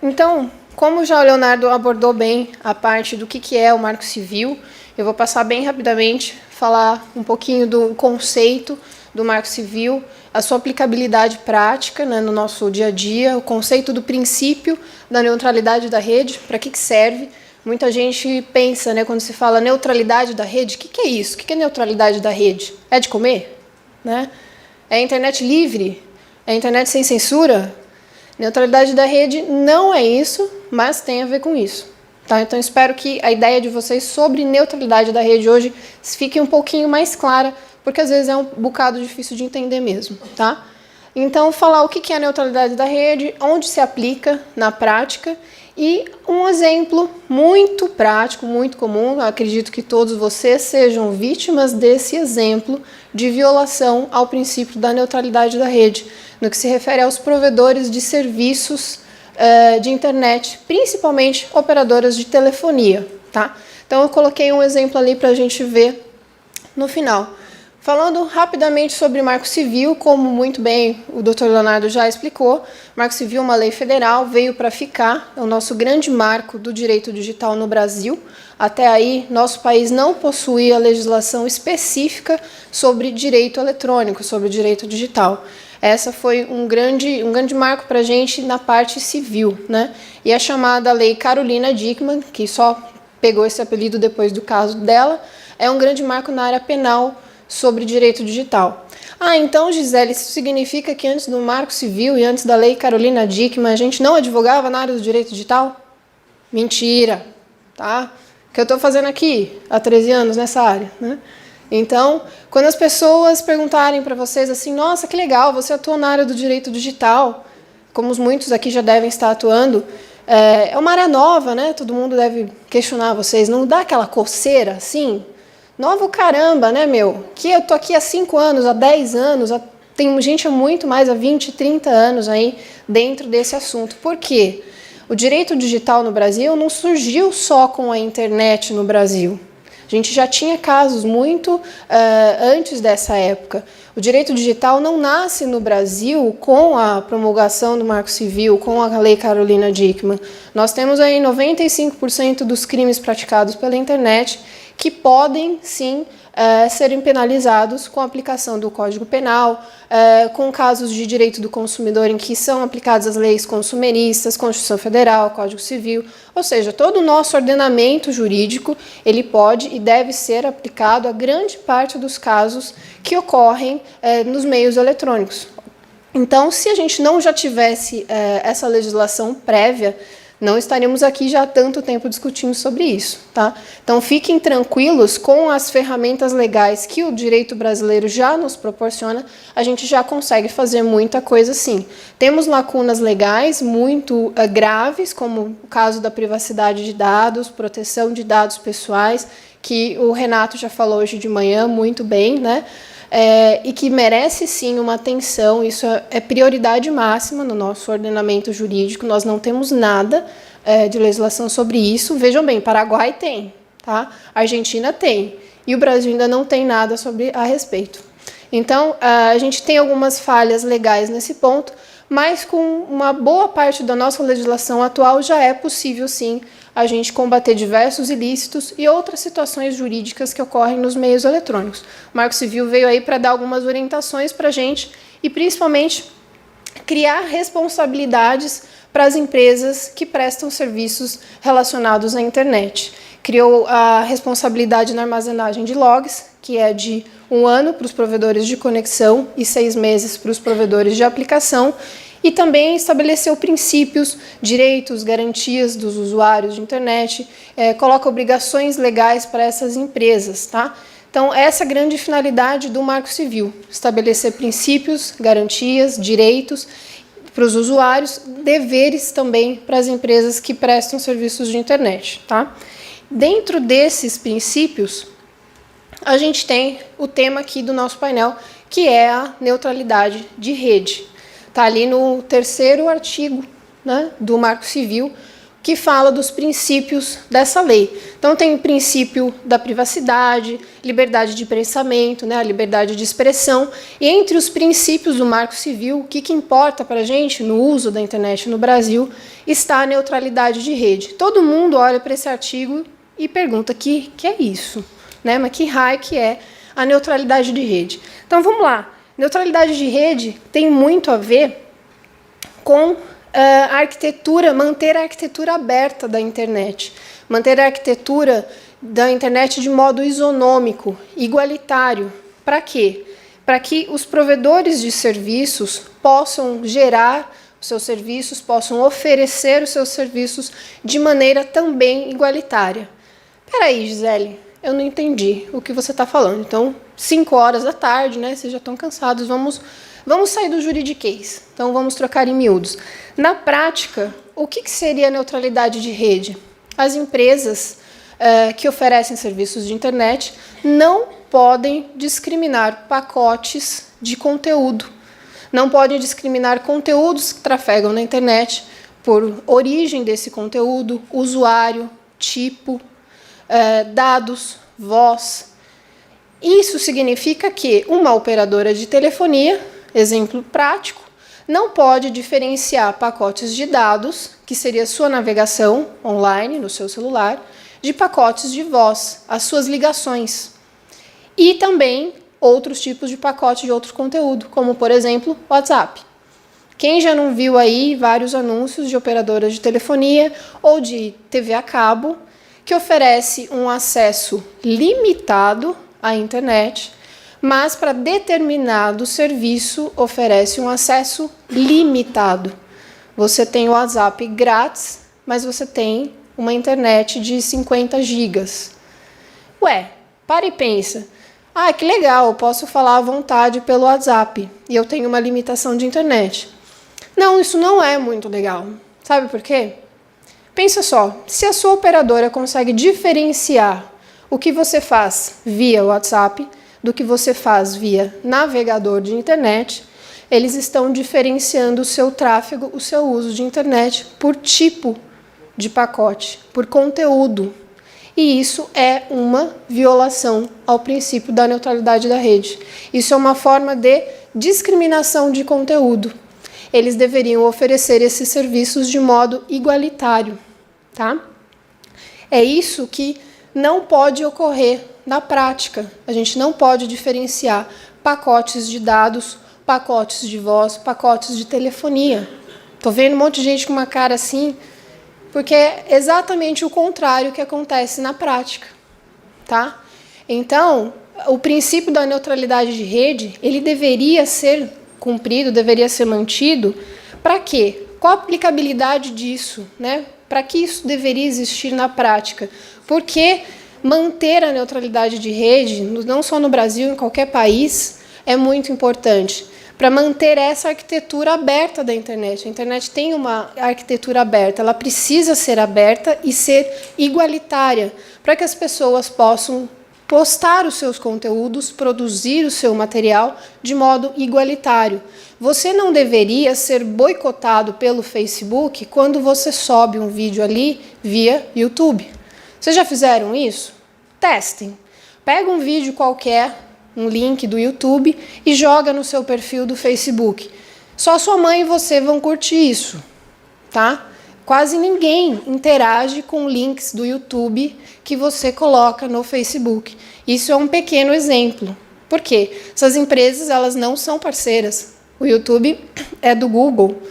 Então, como já o Leonardo abordou bem a parte do que é o Marco Civil, eu vou passar bem rapidamente, falar um pouquinho do conceito do Marco Civil, a sua aplicabilidade prática, né, no nosso dia a dia, o conceito do princípio da neutralidade da rede, para que serve. Muita gente pensa, né, quando se fala neutralidade da rede, o que é isso? O que é neutralidade da rede? É de comer? Né? É internet livre? É internet sem censura? Neutralidade da rede não é isso, mas tem a ver com isso. Tá? Então, espero que a ideia de vocês sobre neutralidade da rede hoje fique um pouquinho mais clara, porque às vezes é um bocado difícil de entender mesmo. Tá? Então, falar o que é a neutralidade da rede, onde se aplica na prática, e um exemplo muito prático, muito comum, eu acredito que todos vocês sejam vítimas desse exemplo de violação ao princípio da neutralidade da rede, no que se refere aos provedores de serviços de internet, principalmente operadoras de telefonia. Tá? Então, eu coloquei um exemplo ali para a gente ver no final. Falando rapidamente sobre Marco Civil, como muito bem o Dr. Leonardo já explicou, Marco Civil é uma lei federal, veio para ficar, é o nosso grande marco do direito digital no Brasil. Até aí, nosso país não possuía legislação específica sobre direito eletrônico, sobre direito digital. Essa foi um grande marco para a gente na parte civil, né? E a chamada Lei Carolina Dickmann, que só pegou esse apelido depois do caso dela, é um grande marco na área penal sobre direito digital. Então, Gisele, isso significa que antes do Marco Civil e antes da Lei Carolina Dickmann, a gente não advogava na área do direito digital? Mentira, tá? O que eu estou fazendo aqui há 13 anos nessa área, né? Então, quando as pessoas perguntarem para vocês assim, nossa, que legal, você atuou na área do direito digital, como muitos aqui já devem estar atuando, é uma área nova, né? Todo mundo deve questionar vocês, não dá aquela coceira assim? Novo caramba, né, meu? Que eu tô aqui há 5 anos, há 10 anos, tem gente há muito mais, há 20, 30 anos aí dentro desse assunto. Por quê? O direito digital no Brasil não surgiu só com a internet no Brasil. A gente já tinha casos muito antes dessa época. O direito digital não nasce no Brasil com a promulgação do Marco Civil, com a Lei Carolina Dickmann. Nós temos aí 95% dos crimes praticados pela internet que podem, sim, serem penalizados com a aplicação do Código Penal, com casos de direito do consumidor em que são aplicadas as leis consumeristas, Constituição Federal, Código Civil, ou seja, todo o nosso ordenamento jurídico, ele pode e deve ser aplicado a grande parte dos casos que ocorrem nos meios eletrônicos. Então, se a gente não já tivesse essa legislação prévia, não estaríamos aqui já há tanto tempo discutindo sobre isso, tá? Então, fiquem tranquilos, com as ferramentas legais que o direito brasileiro já nos proporciona, a gente já consegue fazer muita coisa sim. Temos lacunas legais muito graves, como o caso da privacidade de dados, proteção de dados pessoais, que o Renato já falou hoje de manhã muito bem, né? E que merece sim uma atenção, isso é prioridade máxima no nosso ordenamento jurídico, nós não temos nada de legislação sobre isso. Vejam bem, Paraguai tem, tá? Argentina tem, e o Brasil ainda não tem nada sobre a respeito. Então, a gente tem algumas falhas legais nesse ponto, mas com uma boa parte da nossa legislação atual já é possível sim a gente combater diversos ilícitos e outras situações jurídicas que ocorrem nos meios eletrônicos. O Marco Civil veio aí para dar algumas orientações para a gente e, principalmente, criar responsabilidades para as empresas que prestam serviços relacionados à internet. Criou a responsabilidade na armazenagem de logs, que é de 1 ano para os provedores de conexão e 6 meses para os provedores de aplicação, e também estabeleceu princípios, direitos, garantias dos usuários de internet, coloca obrigações legais para essas empresas, tá? Então, essa é a grande finalidade do Marco Civil, estabelecer princípios, garantias, direitos para os usuários, deveres também para as empresas que prestam serviços de internet, tá? Dentro desses princípios, a gente tem o tema aqui do nosso painel, que é a neutralidade de rede. Está ali no 3º artigo, né, do Marco Civil, que fala dos princípios dessa lei. Então tem o princípio da privacidade, liberdade de pensamento, né, a liberdade de expressão, e entre os princípios do Marco Civil, o que importa para a gente no uso da internet no Brasil está a neutralidade de rede. Todo mundo olha para esse artigo e pergunta que é isso, né? Mas que raio que é a neutralidade de rede? Então vamos lá. Neutralidade de rede tem muito a ver com a arquitetura, manter a arquitetura aberta da internet, manter a arquitetura da internet de modo isonômico, igualitário. Para quê? Para que os provedores de serviços possam gerar os seus serviços, possam oferecer os seus serviços de maneira também igualitária. Peraí, Gisele, eu não entendi o que você está falando. Então, 5 horas da tarde, né? Vocês já estão cansados, vamos sair do juridiquês. Então, vamos trocar em miúdos. Na prática, o que seria a neutralidade de rede? As empresas que oferecem serviços de internet não podem discriminar pacotes de conteúdo. Não podem discriminar conteúdos que trafegam na internet por origem desse conteúdo, usuário, tipo, dados, voz. Isso significa que uma operadora de telefonia, exemplo prático, não pode diferenciar pacotes de dados, que seria sua navegação online no seu celular, de pacotes de voz, as suas ligações. E também outros tipos de pacote de outro conteúdo, como, por exemplo, WhatsApp. Quem já não viu aí vários anúncios de operadoras de telefonia ou de TV a cabo que oferece um acesso limitado à internet, mas para determinado serviço oferece um acesso limitado. Você tem o WhatsApp grátis, mas você tem uma internet de 50 gigas. Ué, para e pensa. Ah, que legal, eu posso falar à vontade pelo WhatsApp e eu tenho uma limitação de internet. Não, isso não é muito legal. Sabe por quê? Pensa só, se a sua operadora consegue diferenciar o que você faz via WhatsApp do que você faz via navegador de internet, eles estão diferenciando o seu tráfego, o seu uso de internet por tipo de pacote, por conteúdo. E isso é uma violação ao princípio da neutralidade da rede. Isso é uma forma de discriminação de conteúdo. Eles deveriam oferecer esses serviços de modo igualitário, tá? É isso que não pode ocorrer na prática. A gente não pode diferenciar pacotes de dados, pacotes de voz, pacotes de telefonia. Tô vendo um monte de gente com uma cara assim, porque é exatamente o contrário que acontece na prática, tá? Então, o princípio da neutralidade de rede, ele deveria ser cumprido, deveria ser mantido. Para quê? Qual a aplicabilidade disso, né? Para que isso deveria existir na prática? Porque manter a neutralidade de rede, não só no Brasil, em qualquer país, é muito importante. Para manter essa arquitetura aberta da internet. A internet tem uma arquitetura aberta, ela precisa ser aberta e ser igualitária, para que as pessoas possam postar os seus conteúdos, produzir o seu material de modo igualitário. Você não deveria ser boicotado pelo Facebook quando você sobe um vídeo ali via YouTube. Vocês já fizeram isso? Testem. Pega um vídeo qualquer, um link do YouTube, e joga no seu perfil do Facebook. Só sua mãe e você vão curtir isso, tá? Quase ninguém interage com links do YouTube que você coloca no Facebook. Isso é um pequeno exemplo. Por quê? Essas empresas, elas não são parceiras. O YouTube é do Google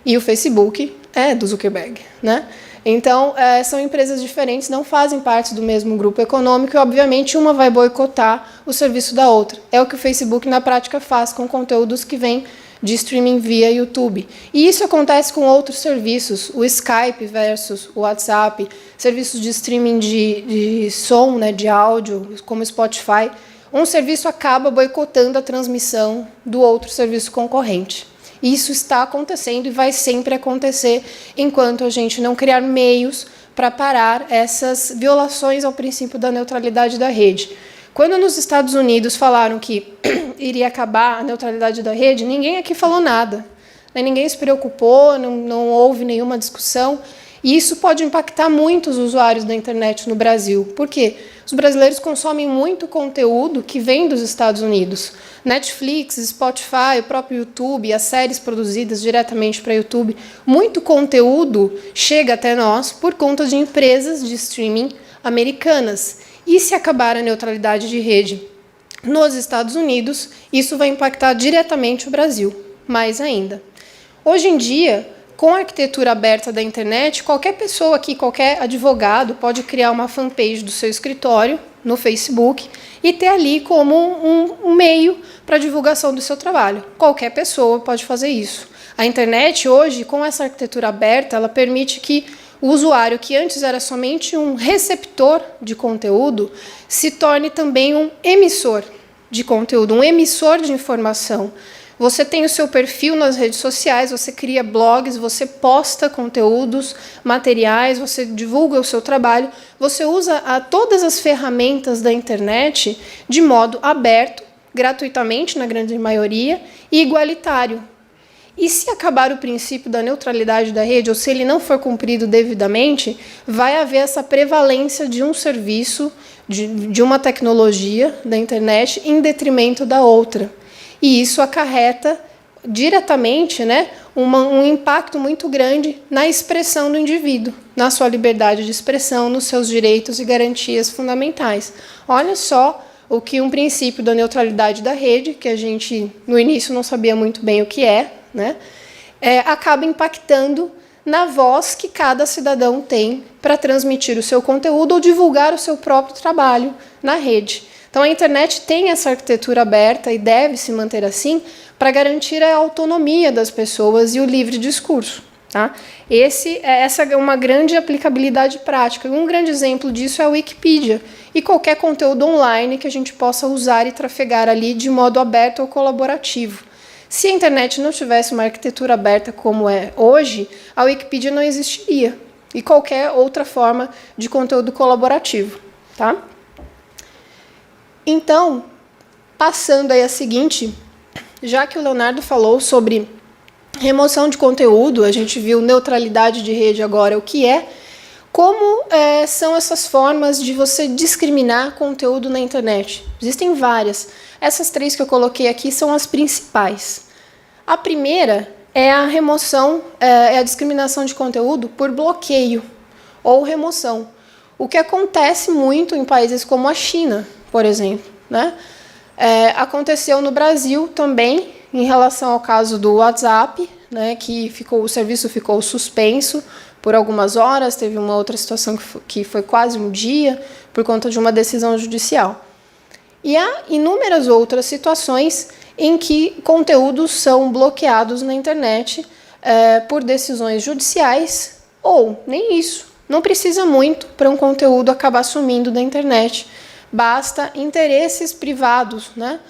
e o Facebook é do Zuckerberg, né? Então, são empresas diferentes, não fazem parte do mesmo grupo econômico e, obviamente, uma vai boicotar o serviço da outra. É o que o Facebook, na prática, faz com conteúdos que vêm de streaming via YouTube. E isso acontece com outros serviços, o Skype versus o WhatsApp, serviços de streaming de som, né, de áudio, como o Spotify. Um serviço acaba boicotando a transmissão do outro serviço concorrente. Isso está acontecendo e vai sempre acontecer enquanto a gente não criar meios para parar essas violações ao princípio da neutralidade da rede. Quando nos Estados Unidos falaram que iria acabar a neutralidade da rede, ninguém aqui falou nada. Ninguém se preocupou, não houve nenhuma discussão. E isso pode impactar muito os usuários da internet no Brasil. Por quê? Os brasileiros consomem muito conteúdo que vem dos Estados Unidos. Netflix, Spotify, o próprio YouTube, as séries produzidas diretamente para YouTube, muito conteúdo chega até nós por conta de empresas de streaming americanas. E se acabar a neutralidade de rede nos Estados Unidos, isso vai impactar diretamente o Brasil, mais ainda. Hoje em dia, com a arquitetura aberta da internet, qualquer pessoa aqui, qualquer advogado, pode criar uma fanpage do seu escritório no Facebook e ter ali como um meio para a divulgação do seu trabalho. Qualquer pessoa pode fazer isso. A internet hoje, com essa arquitetura aberta, ela permite que o usuário, que antes era somente um receptor de conteúdo, se torne também um emissor de conteúdo, um emissor de informação. Você tem o seu perfil nas redes sociais, você cria blogs, você posta conteúdos, materiais, você divulga o seu trabalho, você usa todas as ferramentas da internet de modo aberto, gratuitamente, na grande maioria, e igualitário. E se acabar o princípio da neutralidade da rede, ou se ele não for cumprido devidamente, vai haver essa prevalência de um serviço, de uma tecnologia da internet, em detrimento da outra. E isso acarreta diretamente, né, um impacto muito grande na expressão do indivíduo, na sua liberdade de expressão, nos seus direitos e garantias fundamentais. Olha só o que um princípio da neutralidade da rede, que a gente no início não sabia muito bem o que né, acaba impactando na voz que cada cidadão tem para transmitir o seu conteúdo ou divulgar o seu próprio trabalho na rede. Então, a internet tem essa arquitetura aberta e deve se manter assim para garantir a autonomia das pessoas e o livre discurso. Tá? Essa é uma grande aplicabilidade prática. Um grande exemplo disso é a Wikipedia e qualquer conteúdo online que a gente possa usar e trafegar ali de modo aberto ou colaborativo. Se a internet não tivesse uma arquitetura aberta como é hoje, a Wikipedia não existiria e qualquer outra forma de conteúdo colaborativo. Tá? Então, passando aí a seguinte, já que o Leonardo falou sobre remoção de conteúdo, a gente viu neutralidade de rede agora, o que é, como são essas formas de você discriminar conteúdo na internet? Existem várias. Essas 3 que eu coloquei aqui são as principais. A primeira é a remoção, é a discriminação de conteúdo por bloqueio ou remoção. O que acontece muito em países como a China, por exemplo, né? Aconteceu no Brasil também, em relação ao caso do WhatsApp, né, que o serviço ficou suspenso por algumas horas, teve uma outra situação que foi quase um dia, por conta de uma decisão judicial. E há inúmeras outras situações em que conteúdos são bloqueados na internet por decisões judiciais, ou nem isso. Não precisa muito para um conteúdo acabar sumindo da internet. Basta interesses privados, né?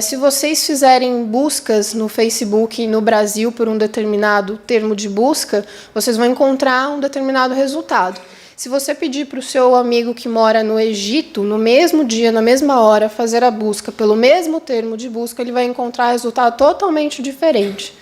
Se vocês fizerem buscas no Facebook no Brasil por um determinado termo de busca, vocês vão encontrar um determinado resultado. Se você pedir para o seu amigo que mora no Egito, no mesmo dia, na mesma hora, fazer a busca pelo mesmo termo de busca, ele vai encontrar resultado totalmente diferente.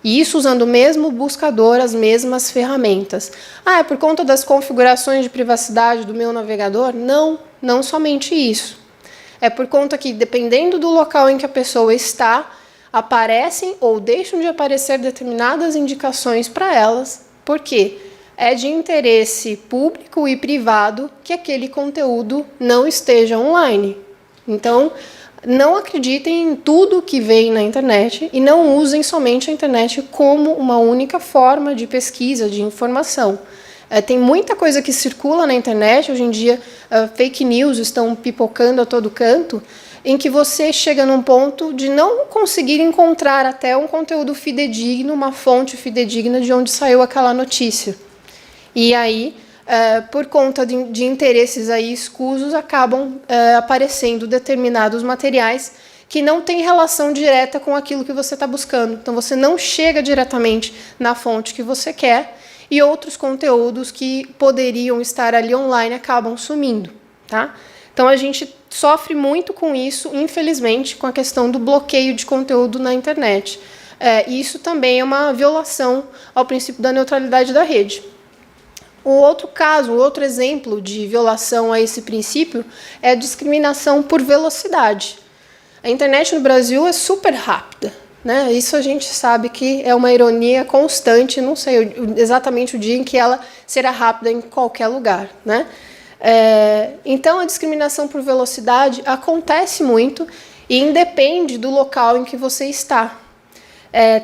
E isso usando o mesmo buscador, as mesmas ferramentas. É por conta das configurações de privacidade do meu navegador? Não, não somente isso. É por conta que, dependendo do local em que a pessoa está, aparecem ou deixam de aparecer determinadas indicações para elas. Por quê? É de interesse público e privado que aquele conteúdo não esteja online. Então, não acreditem em tudo que vem na internet e não usem somente a internet como uma única forma de pesquisa, de informação. Tem muita coisa que circula na internet, hoje em dia fake news estão pipocando a todo canto, em que você chega num ponto de não conseguir encontrar até um conteúdo fidedigno, uma fonte fidedigna de onde saiu aquela notícia. E aí, por conta de interesses aí escusos, acabam aparecendo determinados materiais que não têm relação direta com aquilo que você está buscando. Então, você não chega diretamente na fonte que você quer e outros conteúdos que poderiam estar ali online acabam sumindo. Tá? Então, a gente sofre muito com isso, infelizmente, com a questão do bloqueio de conteúdo na internet. Isso também é uma violação ao princípio da neutralidade da rede. Um outro caso, um outro exemplo de violação a esse princípio é a discriminação por velocidade. A internet no Brasil é super rápida, né? Isso a gente sabe que é uma ironia constante, não sei exatamente o dia em que ela será rápida em qualquer lugar, né? Então, a discriminação por velocidade acontece muito e independe do local em que você está.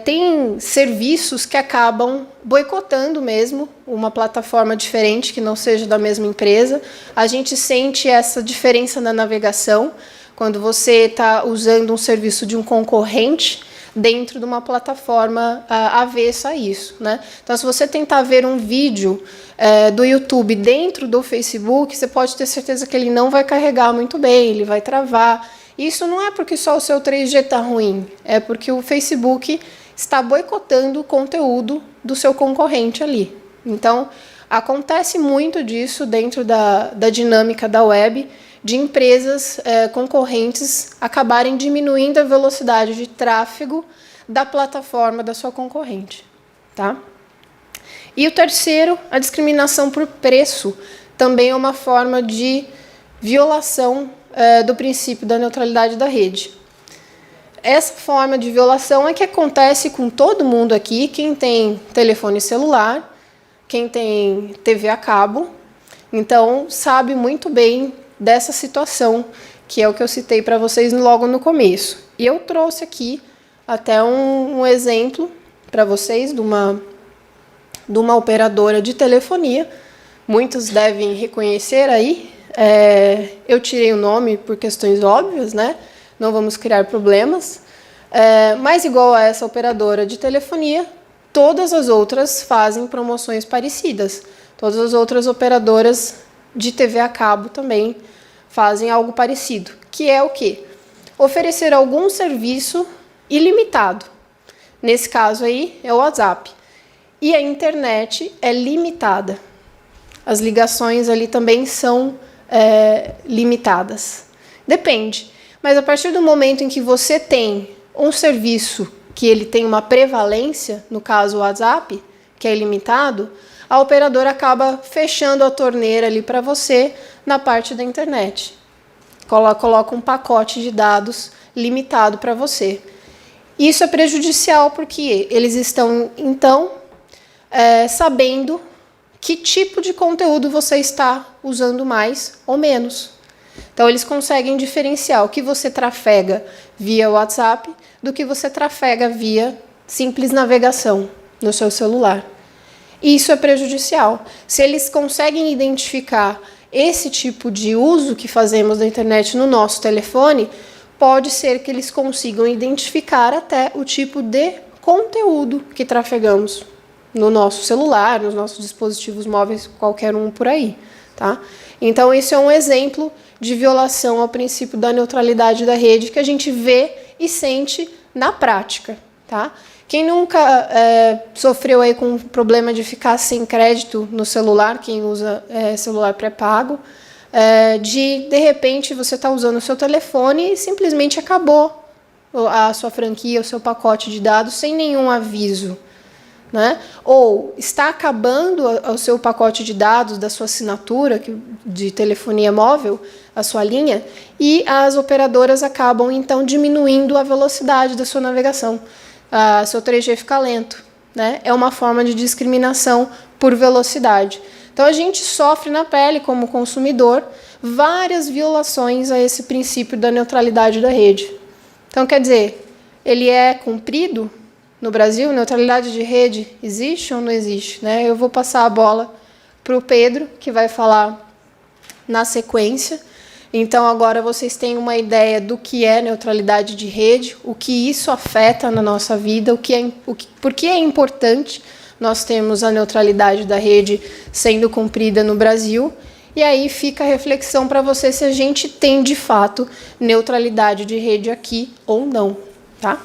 Tem serviços que acabam boicotando mesmo uma plataforma diferente que não seja da mesma empresa. A gente sente essa diferença na navegação quando você está usando um serviço de um concorrente dentro de uma plataforma avessa a isso, né? Então, se você tentar ver um vídeo do YouTube dentro do Facebook, você pode ter certeza que ele não vai carregar muito bem, ele vai travar. Isso não é porque só o seu 3G está ruim, é porque o Facebook está boicotando o conteúdo do seu concorrente ali. Então, acontece muito disso dentro da dinâmica da web, de empresas concorrentes acabarem diminuindo a velocidade de tráfego da plataforma da sua concorrente, tá? E o terceiro, a discriminação por preço, também é uma forma de violação do princípio da neutralidade da rede. Essa forma de violação é que acontece com todo mundo aqui, quem tem telefone celular, quem tem TV a cabo, então sabe muito bem dessa situação, que é o que eu citei para vocês logo no começo. E eu trouxe aqui até um exemplo para vocês de uma operadora de telefonia. Muitos devem reconhecer aí. Eu tirei o nome por questões óbvias, né? Não vamos criar problemas. Mas igual a essa operadora de telefonia, todas as outras fazem promoções parecidas. Todas as outras operadoras de TV a cabo também fazem algo parecido, que é o quê? Oferecer algum serviço ilimitado. Nesse caso aí é o WhatsApp. E a internet é limitada. As ligações ali também são limitadas. Depende. Mas a partir do momento em que você tem um serviço que ele tem uma prevalência, no caso o WhatsApp, que é ilimitado, a operadora acaba fechando a torneira ali para você na parte da internet. Coloca um pacote de dados limitado para você. Isso é prejudicial porque eles estão, então, sabendo que tipo de conteúdo você está usando mais ou menos. Então, eles conseguem diferenciar o que você trafega via WhatsApp do que você trafega via simples navegação no seu celular. Isso é prejudicial. Se eles conseguem identificar esse tipo de uso que fazemos da internet no nosso telefone, pode ser que eles consigam identificar até o tipo de conteúdo que trafegamos no nosso celular, nos nossos dispositivos móveis, qualquer um por aí, tá? Então, esse é um exemplo de violação ao princípio da neutralidade da rede que a gente vê e sente na prática, tá? Quem nunca sofreu aí com o problema de ficar sem crédito no celular, quem usa celular pré-pago, de repente você está usando o seu telefone e simplesmente acabou a sua franquia, o seu pacote de dados sem nenhum aviso, né? Ou está acabando o seu pacote de dados da sua assinatura de telefonia móvel, a sua linha, e as operadoras acabam então diminuindo a velocidade da sua navegação. Seu 3G fica lento, né? É uma forma de discriminação por velocidade. Então, a gente sofre na pele, como consumidor, várias violações a esse princípio da neutralidade da rede. Então, quer dizer, ele é cumprido no Brasil? Neutralidade de rede existe ou não existe, né? Eu vou passar a bola para o Pedro, que vai falar na sequência. Então, agora vocês têm uma ideia do que é neutralidade de rede, o que isso afeta na nossa vida, por que é importante nós termos a neutralidade da rede sendo cumprida no Brasil. E aí fica a reflexão para você se a gente tem, de fato, neutralidade de rede aqui ou não, tá?